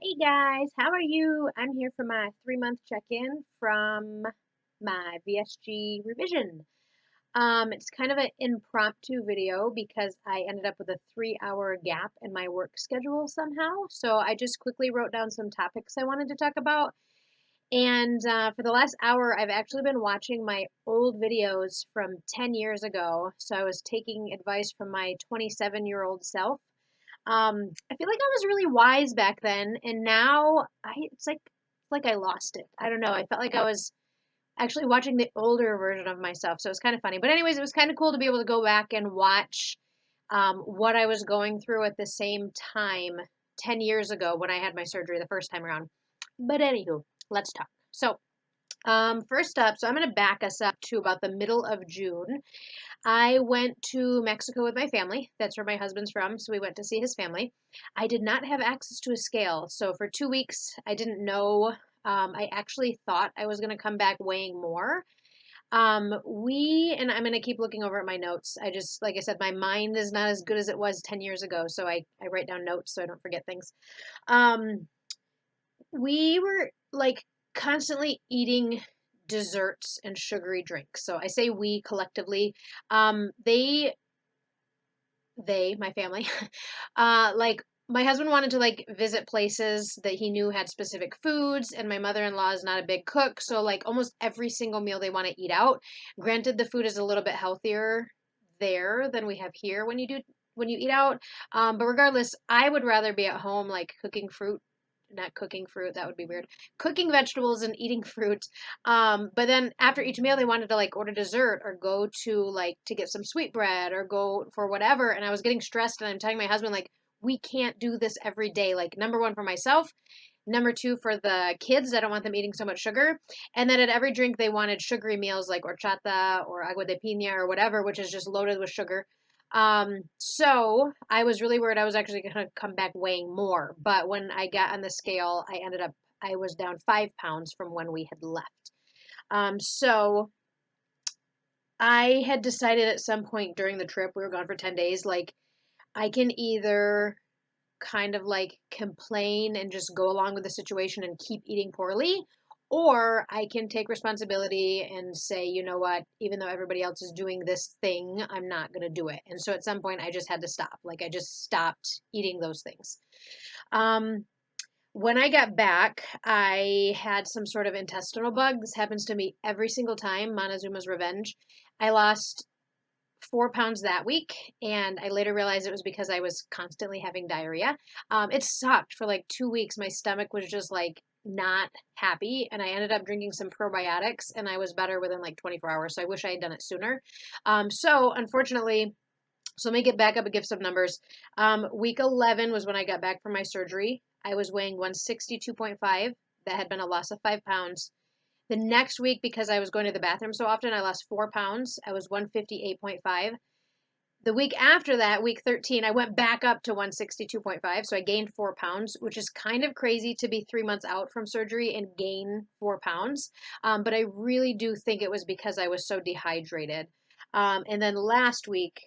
Hey guys, how are you? I'm here for my 3-month check-in from my VSG revision. It's kind of an impromptu video because I ended up with a 3-hour gap in my work schedule somehow. So I just quickly wrote down some topics I wanted to talk about. And for the last hour, I've actually been watching my old videos from 10 years ago. So I was taking advice from my 27-year-old self. I feel like I was really wise back then, and now it's like I lost it. I don't know. I felt like I was actually watching the older version of myself, so it was kind of funny. But anyways, it was kind of cool to be able to go back and watch what I was going through at the same time 10 years ago when I had my surgery the first time around. But anywho, let's talk. So, first up, so I'm going to back us up to about the middle of June. I went to Mexico with my family. That's where my husband's from, so we went to see his family. I did not have access to a scale, so for 2 weeks, I didn't know. I actually thought I was going to come back weighing more. And I'm going to keep looking over at my notes. Like I said, my mind is not as good as it was 10 years ago, so I write down notes so I don't forget things. Um, we were like constantly eating desserts and sugary drinks. So I say we collectively. Um, they, my family, like my husband wanted to like visit places that he knew had specific foods, and my mother-in-law is not a big cook, so like almost every single meal they want to eat out. Granted, the food is a little bit healthier there than we have here when you eat out. But regardless, I would rather be at home like cooking fruit, not cooking fruit, that would be weird. Cooking vegetables and eating fruit. But then after each meal, they wanted to like order dessert or go to like to get some sweetbread or go for whatever. And I was getting stressed, and I'm telling my husband, like, we can't do this every day. Like, number one, for myself. Number two, for the kids, I don't want them eating so much sugar. And then at every drink, they wanted sugary meals like horchata or agua de piña or whatever, which is just loaded with sugar. So I was really worried I was actually going to come back weighing more. But when I got on the scale, I was down 5 pounds from when we had left. So I had decided at some point during the trip, we were gone for 10 days, like, I can either kind of like complain and just go along with the situation and keep eating poorly, or I can take responsibility and say, you know what, even though everybody else is doing this thing, I'm not going to do it. And so at some point, I just had to stop. Like, I just stopped eating those things. Um, when I got back, I had some sort of intestinal bug. This happens to me every single time. Montezuma's Revenge. I lost 4 pounds that week, and I later realized it was because I was constantly having diarrhea. It sucked for like 2 weeks. My stomach was just like not happy, and I ended up drinking some probiotics, and I was better within like 24 hours. So I wish I had done it sooner. So unfortunately, so let me get back up and give some numbers. Week 11 was when I got back from my surgery. I was weighing 162.5. That had been a loss of 5 pounds. The next week, because I was going to the bathroom so often, I lost 4 pounds. I was 158.5. The week after that, week 13, I went back up to 162.5. So I gained 4 pounds, which is kind of crazy to be 3 months out from surgery and gain 4 pounds. But I really do think it was because I was so dehydrated. And then last week,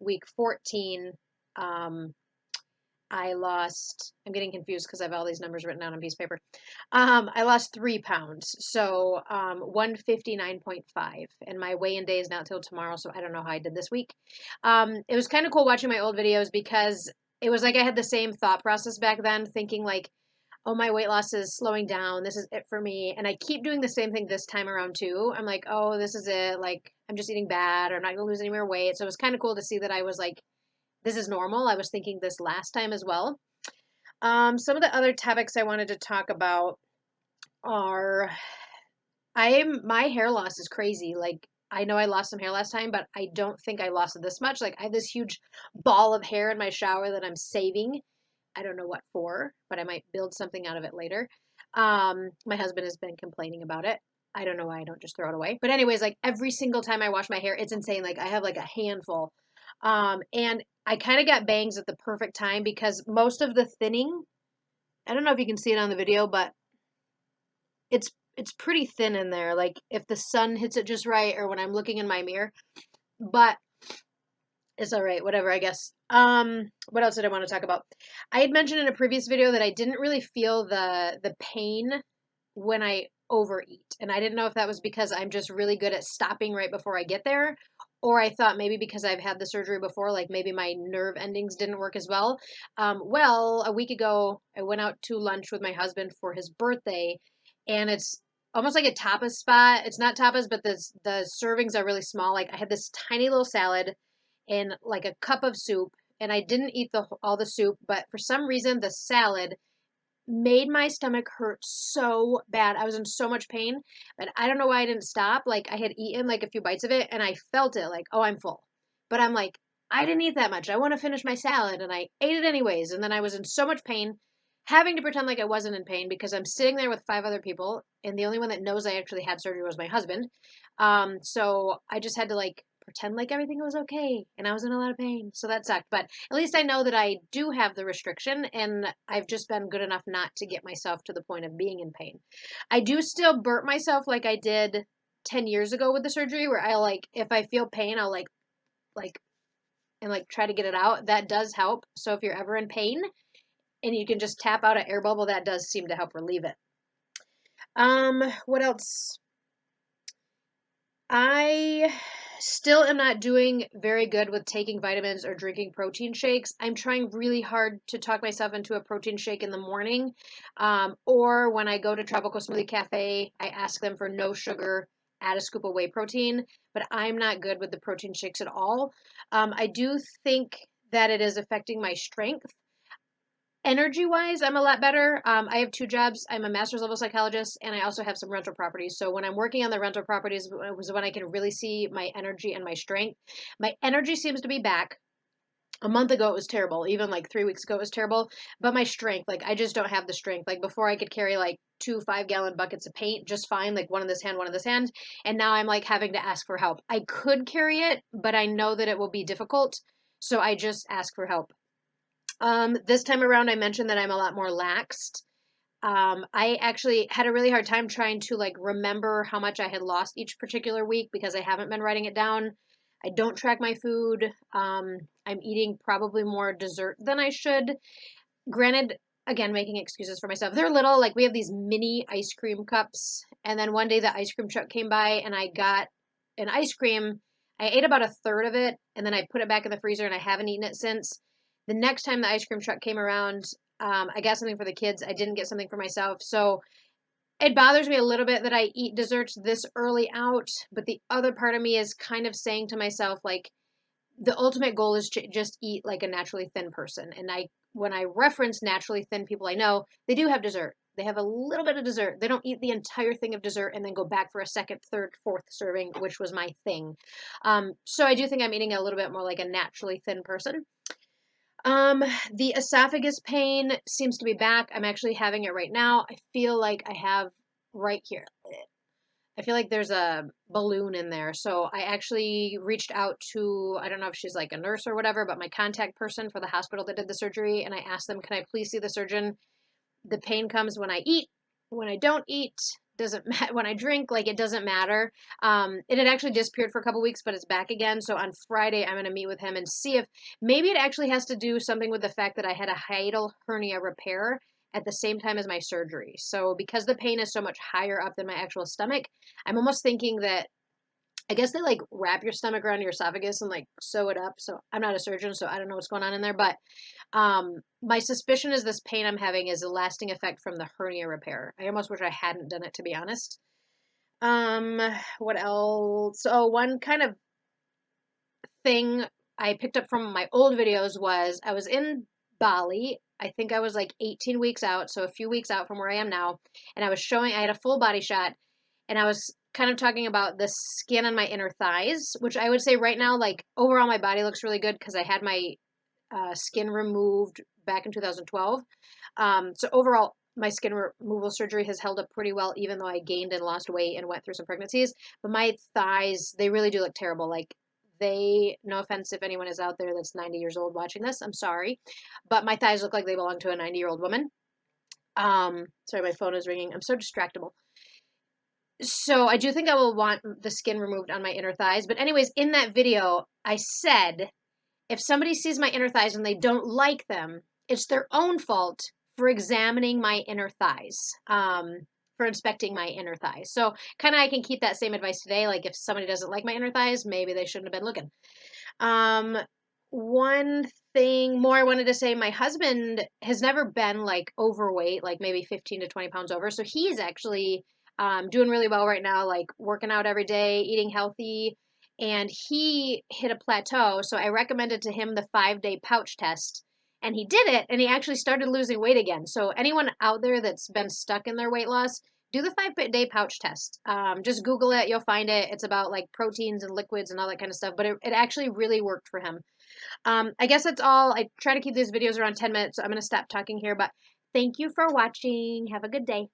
week 14, um, I'm getting confused because I have all these numbers written down on a piece of paper. I lost 3 pounds. So, 159.5. And my weigh in day is not till tomorrow. So I don't know how I did this week. It was kind of cool watching my old videos because it was like I had the same thought process back then, thinking like, oh, my weight loss is slowing down. This is it for me. And I keep doing the same thing this time around too. I'm like, oh, this is it. Like, I'm just eating bad, or I'm not going to lose any more weight. So it was kind of cool to see that I was like, this is normal. I was thinking this last time as well. Some of the other topics I wanted to talk about are my hair loss is crazy. Like, I know I lost some hair last time, but I don't think I lost it this much. Like, I have this huge ball of hair in my shower that I'm saving. I don't know what for, but I might build something out of it later. My husband has been complaining about it. I don't know why I don't just throw it away. But anyways, like every single time I wash my hair, it's insane. Like I have like a handful. And I kind of got bangs at the perfect time because most of the thinning, I don't know if you can see it on the video, but it's pretty thin in there. Like if the sun hits it just right or when I'm looking in my mirror. But It's all right, whatever, I guess. What else did I want to talk about? I had mentioned in a previous video that I didn't really feel the pain when I overeat. And I didn't know if that was because I'm just really good at stopping right before I get there, or I thought maybe because I've had the surgery before, like maybe my nerve endings didn't work as well. Well, a week ago, I went out to lunch with my husband for his birthday, and it's almost like a tapas spot. It's not tapas, but the servings are really small. Like I had this tiny little salad and like a cup of soup, and I didn't eat all the soup, but for some reason the salad made my stomach hurt so bad. I was in so much pain, but I don't know why I didn't stop. Like I had eaten like a few bites of it and I felt it like, oh, I'm full. But I'm like, I didn't eat that much. I want to finish my salad and I ate it anyways. And then I was in so much pain, having to pretend like I wasn't in pain because I'm sitting there with five other people and the only one that knows I actually had surgery was my husband. So I just had to like pretend like everything was okay and I was in a lot of pain. So that sucked. But at least I know that I do have the restriction and I've just been good enough not to get myself to the point of being in pain. I do still burp myself like I did 10 years ago with the surgery where I like if I feel pain I'll like and like try to get it out. That does help. So if you're ever in pain and you can just tap out an air bubble, that does seem to help relieve it. What else? I still am not doing very good with taking vitamins or drinking protein shakes. I'm trying really hard to talk myself into a protein shake in the morning. Or when I go to Tropical Smoothie Cafe, I ask them for no sugar, add a scoop of whey protein, but I'm not good with the protein shakes at all. I do think that it is affecting my strength. Energy wise, I'm a lot better. I have two jobs. I'm a master's level psychologist and I also have some rental properties. So when I'm working on the rental properties was when I can really see my energy and my strength. My energy seems to be back. A month ago it was terrible. Even like 3 weeks ago it was terrible. But my strength, like I just don't have the strength. Like before I could carry like two 5-gallon buckets of paint just fine, like one in this hand, one in this hand. And now I'm like having to ask for help. I could carry it, but I know that it will be difficult. So I just ask for help. This time around, I mentioned that I'm a lot more laxed. I actually had a really hard time trying to like remember how much I had lost each particular week because I haven't been writing it down. I don't track my food. I'm eating probably more dessert than I should. Granted, again, making excuses for myself. They're little, like we have these mini ice cream cups. And then one day the ice cream truck came by and I got an ice cream. I ate about a third of it and then I put it back in the freezer and I haven't eaten it since. The next time the ice cream truck came around, I got something for the kids. I didn't get something for myself. So it bothers me a little bit that I eat desserts this early out. But the other part of me is kind of saying to myself, like, the ultimate goal is to just eat like a naturally thin person. And when I reference naturally thin people I know, they do have dessert. They have a little bit of dessert. They don't eat the entire thing of dessert and then go back for a second, third, fourth serving, which was my thing. So I do think I'm eating a little bit more like a naturally thin person. The esophagus pain seems to be back. I'm actually having it right now. I feel like I have right here. I feel like there's a balloon in there. So I actually reached out to, I don't know if she's like a nurse or whatever, but my contact person for the hospital that did the surgery. And I asked them, can I please see the surgeon? The pain comes when I eat, when I don't eat, doesn't matter. When I drink, like it doesn't matter. It had actually disappeared for a couple weeks, but it's back again. So on Friday, I'm going to meet with him and see if maybe it actually has to do something with the fact that I had a hiatal hernia repair at the same time as my surgery. So because the pain is so much higher up than my actual stomach, I'm almost thinking that I guess they like wrap your stomach around your esophagus and like sew it up. So I'm not a surgeon, so I don't know what's going on in there. But my suspicion is this pain I'm having is a lasting effect from the hernia repair. I almost wish I hadn't done it, to be honest. Um, what else? Oh, one kind of thing I picked up from my old videos was I was in Bali. I think I was like 18 weeks out, so a few weeks out from where I am now. And I had a full body shot, and I was kind of talking about the skin on my inner thighs, which I would say right now, like overall, my body looks really good because I had my skin removed back in 2012. So overall, my skin removal surgery has held up pretty well, even though I gained and lost weight and went through some pregnancies. But my thighs, they really do look terrible. Like no offense if anyone is out there that's 90 years old watching this, I'm sorry, but my thighs look like they belong to a 90-year-old woman. Sorry, my phone is ringing. I'm so distractible. So I do think I will want the skin removed on my inner thighs. But anyways, in that video, I said if somebody sees my inner thighs and they don't like them, it's their own fault for examining my inner thighs, for inspecting my inner thighs. So kind of I can keep that same advice today. Like if somebody doesn't like my inner thighs, maybe they shouldn't have been looking. Um, one thing more I wanted to say, my husband has never been like overweight, like maybe 15 to 20 pounds over. So he's actually doing really well right now, like working out every day, eating healthy, and he hit a plateau. So I recommended to him the 5-day pouch test. And he did it, and he actually started losing weight again. So anyone out there that's been stuck in their weight loss, do the 5-day pouch test. Just Google it, you'll find it. It's about like proteins and liquids and all that kind of stuff, but it actually really worked for him. I guess that's all. I try to keep these videos around 10 minutes, so I'm going to stop talking here, but thank you for watching. Have a good day.